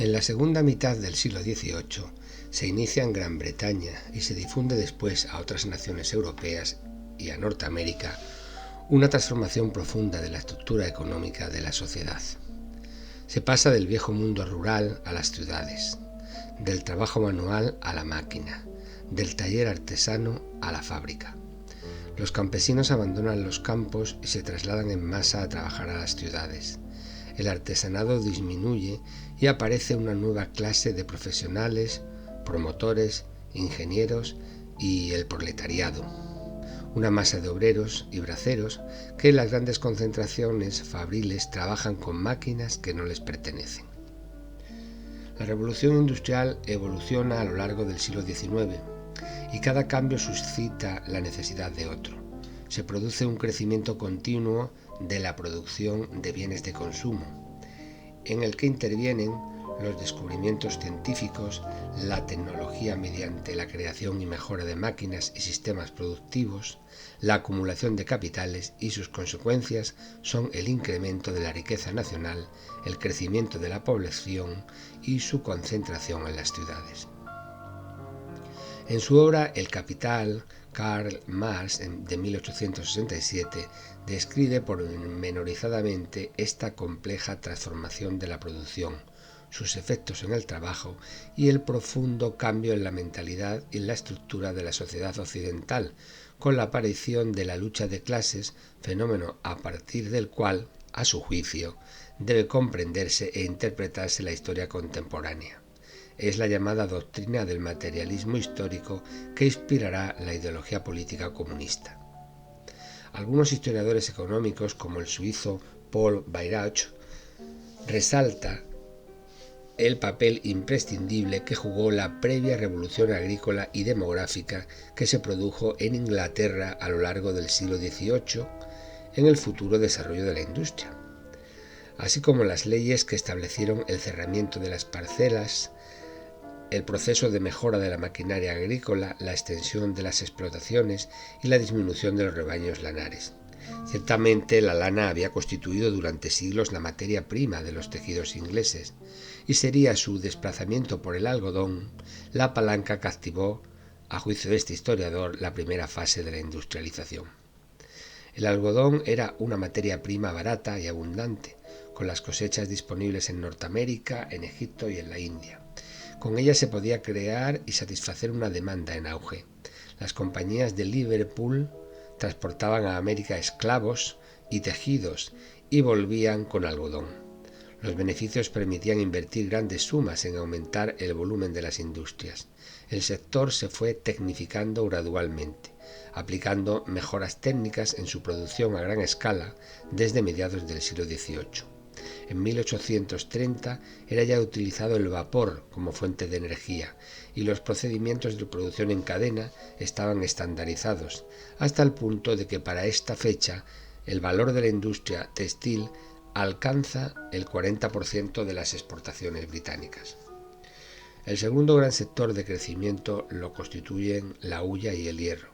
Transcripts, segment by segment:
En la segunda mitad del siglo XVIII se inicia en Gran Bretaña y se difunde después a otras naciones europeas y a Norteamérica una transformación profunda de la estructura económica de la sociedad. Se pasa del viejo mundo rural a las ciudades, del trabajo manual a la máquina, del taller artesano a la fábrica. Los campesinos abandonan los campos y se trasladan en masa a trabajar a las ciudades. El artesanado disminuye y aparece una nueva clase de profesionales, promotores, ingenieros y el proletariado. Una masa de obreros y braceros que en las grandes concentraciones fabriles trabajan con máquinas que no les pertenecen. La revolución industrial evoluciona a lo largo del siglo XIX y cada cambio suscita la necesidad de otro. Se produce un crecimiento continuo de la producción de bienes de consumo, en el que intervienen los descubrimientos científicos, la tecnología mediante la creación y mejora de máquinas y sistemas productivos, la acumulación de capitales y sus consecuencias son el incremento de la riqueza nacional, el crecimiento de la población y su concentración en las ciudades. En su obra El Capital, Karl Marx, de 1867, describe pormenorizadamente esta compleja transformación de la producción, sus efectos en el trabajo y el profundo cambio en la mentalidad y en la estructura de la sociedad occidental, con la aparición de la lucha de clases, fenómeno a partir del cual, a su juicio, debe comprenderse e interpretarse la historia contemporánea. Es la llamada doctrina del materialismo histórico que inspirará la ideología política comunista. Algunos historiadores económicos, como el suizo Paul Weyrauch, resalta el papel imprescindible que jugó la previa revolución agrícola y demográfica que se produjo en Inglaterra a lo largo del siglo XVIII en el futuro desarrollo de la industria, así como las leyes que establecieron el cerramiento de las parcelas, el proceso de mejora de la maquinaria agrícola, la extensión de las explotaciones y la disminución de los rebaños lanares. Ciertamente la lana había constituido durante siglos la materia prima de los tejidos ingleses y sería su desplazamiento por el algodón la palanca que activó, a juicio de este historiador, la primera fase de la industrialización. El algodón era una materia prima barata y abundante, con las cosechas disponibles en Norteamérica, en Egipto y en la India. Con ella se podía crear y satisfacer una demanda en auge. Las compañías de Liverpool transportaban a América esclavos y tejidos y volvían con algodón. Los beneficios permitían invertir grandes sumas en aumentar el volumen de las industrias. El sector se fue tecnificando gradualmente, aplicando mejoras técnicas en su producción a gran escala desde mediados del siglo XVIII. En 1830 era ya utilizado el vapor como fuente de energía y los procedimientos de producción en cadena estaban estandarizados, hasta el punto de que para esta fecha el valor de la industria textil alcanza el 40% de las exportaciones británicas. El segundo gran sector de crecimiento lo constituyen la hulla y el hierro.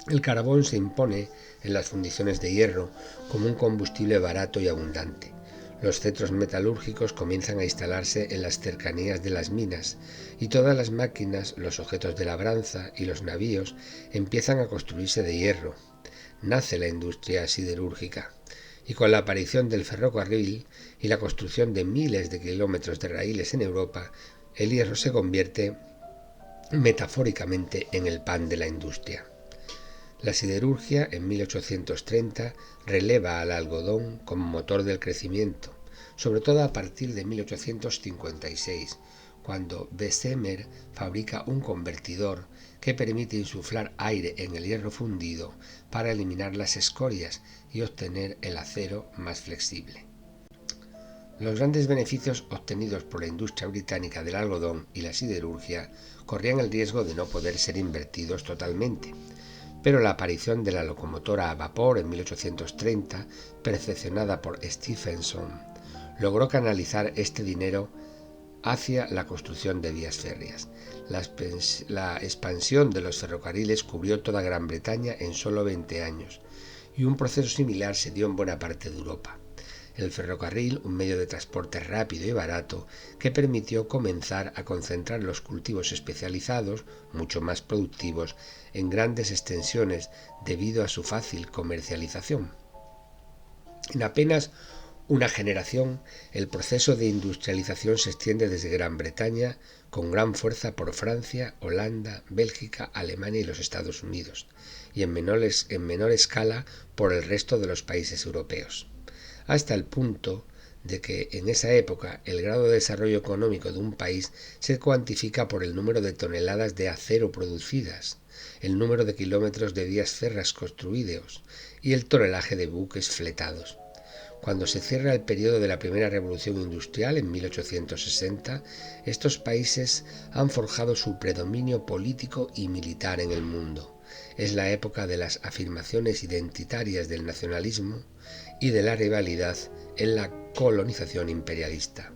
El carbón se impone en las fundiciones de hierro como un combustible barato y abundante. Los centros metalúrgicos comienzan a instalarse en las cercanías de las minas y todas las máquinas, los objetos de labranza y los navíos empiezan a construirse de hierro. Nace la industria siderúrgica y con la aparición del ferrocarril y la construcción de miles de kilómetros de raíles en Europa, el hierro se convierte metafóricamente en el pan de la industria. La siderurgia en 1830 releva al algodón como motor del crecimiento, sobre todo a partir de 1856, cuando Bessemer fabrica un convertidor que permite insuflar aire en el hierro fundido para eliminar las escorias y obtener el acero más flexible. Los grandes beneficios obtenidos por la industria británica del algodón y la siderurgia corrían el riesgo de no poder ser invertidos totalmente, pero la aparición de la locomotora a vapor en 1830, perfeccionada por Stephenson, logró canalizar este dinero hacia la construcción de vías férreas. La expansión de los ferrocarriles cubrió toda Gran Bretaña en solo 20 años, y un proceso similar se dio en buena parte de Europa. el ferrocarril, un medio de transporte rápido y barato que permitió comenzar a concentrar los cultivos especializados, mucho más productivos, en grandes extensiones debido a su fácil comercialización. En apenas una generación, el proceso de industrialización se extiende desde Gran Bretaña con gran fuerza por Francia, Holanda, Bélgica, Alemania y los Estados Unidos, y en menor escala por el resto de los países europeos, hasta el punto de que en esa época el grado de desarrollo económico de un país se cuantifica por el número de toneladas de acero producidas, el número de kilómetros de vías férreas construidos y el tonelaje de buques fletados. Cuando se cierra el periodo de la primera revolución industrial en 1860, estos países han forjado su predominio político y militar en el mundo. Es la época de las afirmaciones identitarias del nacionalismo y de la rivalidad en la colonización imperialista.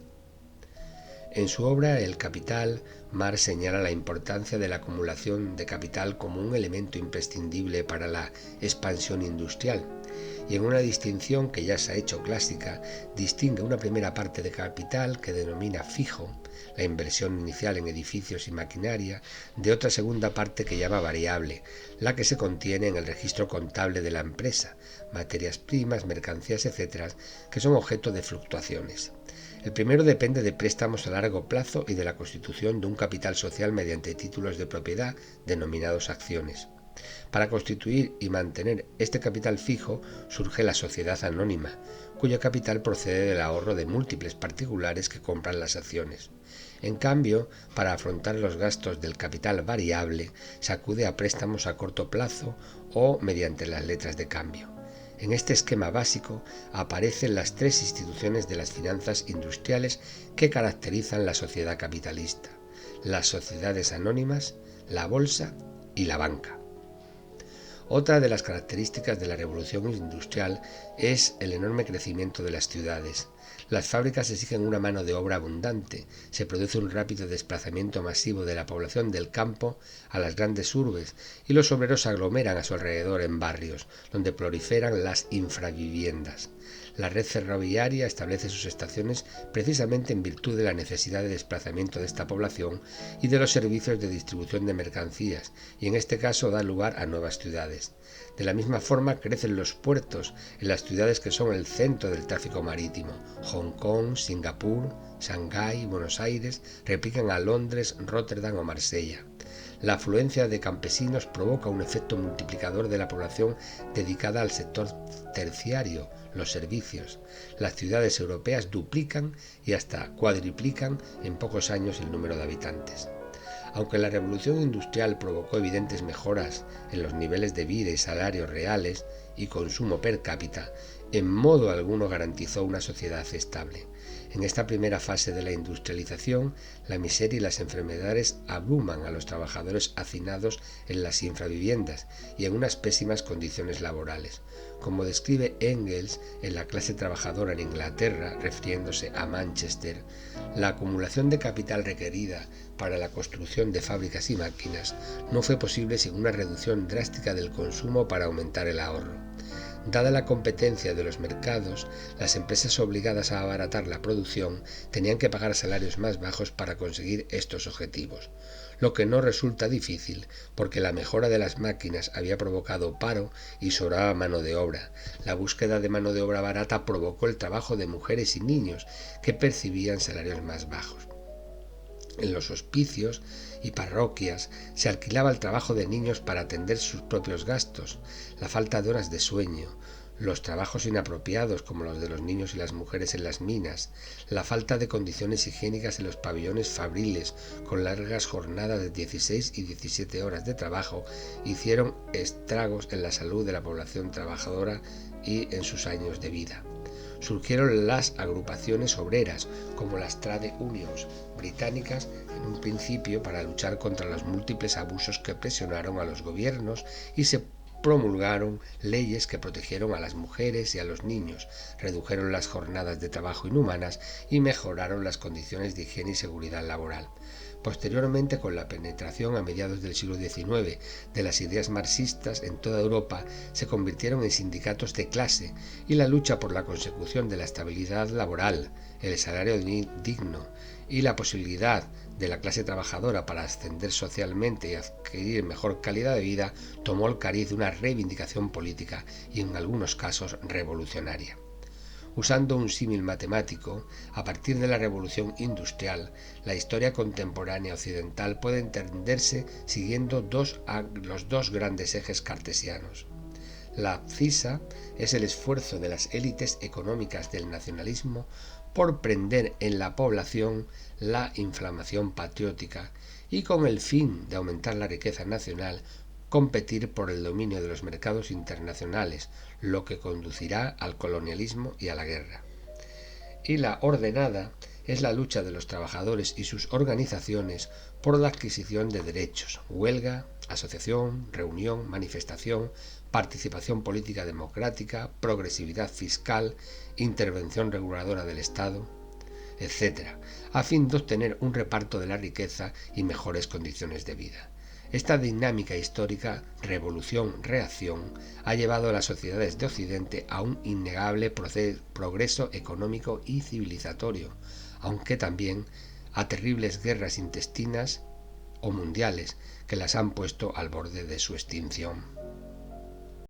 En su obra El Capital, Marx señala la importancia de la acumulación de capital como un elemento imprescindible para la expansión industrial, y en una distinción que ya se ha hecho clásica, distingue una primera parte de capital que denomina fijo, la inversión inicial en edificios y maquinaria, de otra segunda parte que llama variable, la que se contiene en el registro contable de la empresa, materias primas, mercancías, etc., que son objeto de fluctuaciones. El primero depende de préstamos a largo plazo y de la constitución de un capital social mediante títulos de propiedad denominados acciones. Para constituir y mantener este capital fijo surge la sociedad anónima, cuyo capital procede del ahorro de múltiples particulares que compran las acciones. En cambio, para afrontar los gastos del capital variable, se acude a préstamos a corto plazo o mediante las letras de cambio. En este esquema básico aparecen las tres instituciones de las finanzas industriales que caracterizan la sociedad capitalista: las sociedades anónimas, la bolsa y la banca. Otra de las características de la revolución industrial es el enorme crecimiento de las ciudades. Las fábricas exigen una mano de obra abundante, se produce un rápido desplazamiento masivo de la población del campo a las grandes urbes y los obreros se aglomeran a su alrededor en barrios, donde proliferan las infraviviendas. La red ferroviaria establece sus estaciones precisamente en virtud de la necesidad de desplazamiento de esta población y de los servicios de distribución de mercancías, y en este caso da lugar a nuevas ciudades. De la misma forma crecen los puertos en las ciudades que son el centro del tráfico marítimo. Hong Kong, Singapur, Shanghái, Buenos Aires replican a Londres, Róterdam o Marsella. La afluencia de campesinos provoca un efecto multiplicador de la población dedicada al sector terciario, los servicios. Las ciudades europeas duplican y hasta cuadriplican en pocos años el número de habitantes. Aunque la revolución industrial provocó evidentes mejoras en los niveles de vida y salarios reales y consumo per cápita, en modo alguno garantizó una sociedad estable. En esta primera fase de la industrialización, la miseria y las enfermedades abruman a los trabajadores hacinados en las infraviviendas y en unas pésimas condiciones laborales. Como describe Engels en La clase trabajadora en Inglaterra, refiriéndose a Manchester, la acumulación de capital requerida para la construcción de fábricas y máquinas no fue posible sin una reducción drástica del consumo para aumentar el ahorro. Dada la competencia de los mercados, las empresas obligadas a abaratar la producción tenían que pagar salarios más bajos para conseguir estos objetivos, lo que no resulta difícil porque la mejora de las máquinas había provocado paro y sobraba mano de obra. La búsqueda de mano de obra barata provocó el trabajo de mujeres y niños que percibían salarios más bajos. En los hospicios y parroquias se alquilaba el trabajo de niños para atender sus propios gastos, la falta de horas de sueño, los trabajos inapropiados como los de los niños y las mujeres en las minas, la falta de condiciones higiénicas en los pabellones fabriles con largas jornadas de 16 y 17 horas de trabajo hicieron estragos en la salud de la población trabajadora y en sus años de vida. Surgieron las agrupaciones obreras, como las Trade Unions británicas, en un principio para luchar contra los múltiples abusos que presionaron a los gobiernos, y se promulgaron leyes que protegieron a las mujeres y a los niños, redujeron las jornadas de trabajo inhumanas y mejoraron las condiciones de higiene y seguridad laboral. Posteriormente, con la penetración a mediados del siglo XIX de las ideas marxistas en toda Europa, se convirtieron en sindicatos de clase y la lucha por la consecución de la estabilidad laboral, el salario digno y la posibilidad de la clase trabajadora para ascender socialmente y adquirir mejor calidad de vida tomó el cariz de una reivindicación política y en algunos casos revolucionaria. Usando un símil matemático, a partir de la revolución industrial, la historia contemporánea occidental puede entenderse siguiendo los dos grandes ejes cartesianos. La abscisa es el esfuerzo de las élites económicas del nacionalismo por prender en la población la inflamación patriótica y, con el fin de aumentar la riqueza nacional, competir por el dominio de los mercados internacionales, lo que conducirá al colonialismo y a la guerra. Y la ordenada es la lucha de los trabajadores y sus organizaciones por la adquisición de derechos, huelga, asociación, reunión, manifestación, participación política democrática, progresividad fiscal, intervención reguladora del Estado, etc., a fin de obtener un reparto de la riqueza y mejores condiciones de vida. Esta dinámica histórica, revolución-reacción, ha llevado a las sociedades de Occidente a un innegable progreso económico y civilizatorio, aunque también a terribles guerras intestinas o mundiales que las han puesto al borde de su extinción.